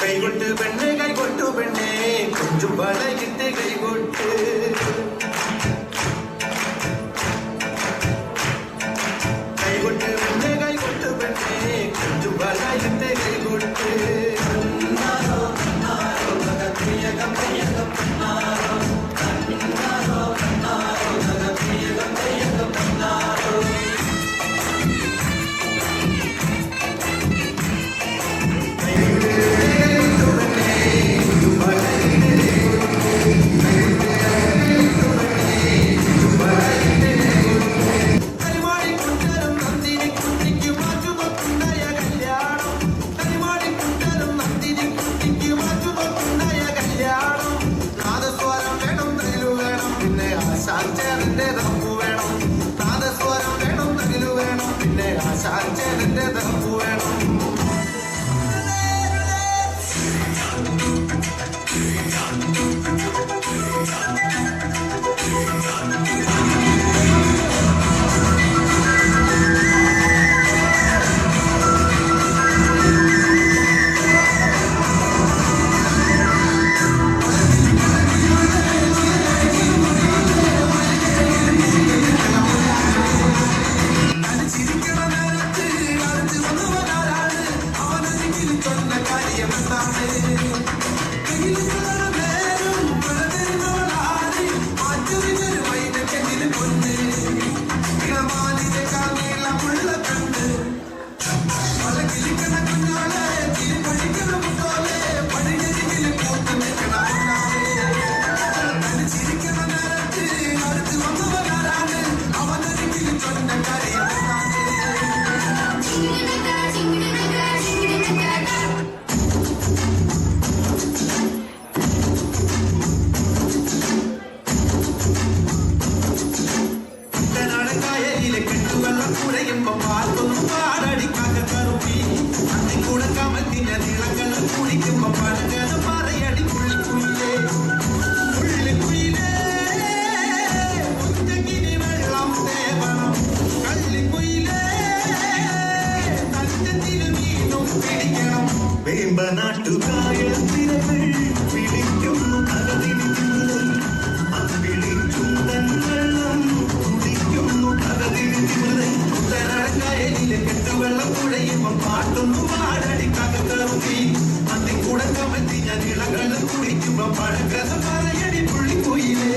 കൈകൊട്ട് പെണ്ണെ കൈകൊട്ടു പെണ്ണെ കൊഞ്ചും വളകിട്ട് കൈകൊട്ട് കൈകൊട്ട് പെണ്ണെ കൈകൊട്ടു പെണ്ണെ കൊഞ്ചും വളകിട്ട് കൈകൊട്ട് ആശാന്റെ തമ്പു വേണം നാദസ്വരം വേണം തകിലു വേണം പിന്നെ ആശാന്റെ തമ്പു വേണം നാട്ടുകായ തിരകൾ വിളിക്കുന്നു കഥതിരിതിരെ അമ്പിളിച്ചുണ്ടൻ വെള്ളം കുടിക്കുന്നു കഥതിരിതിരെ കുട്ടനാടക്കായലിലെ കെട്ടുവെള്ളം കുഴയുമ്പം പാട്ടൊന്നു പാടടി കകറുതി അതിക്കൂടെ കമത്തി ഞാൻ ഇളകൾ കുടിക്കുമ്പം പഴക്കഥ പറയടി പുള്ളിക്കുയിലേ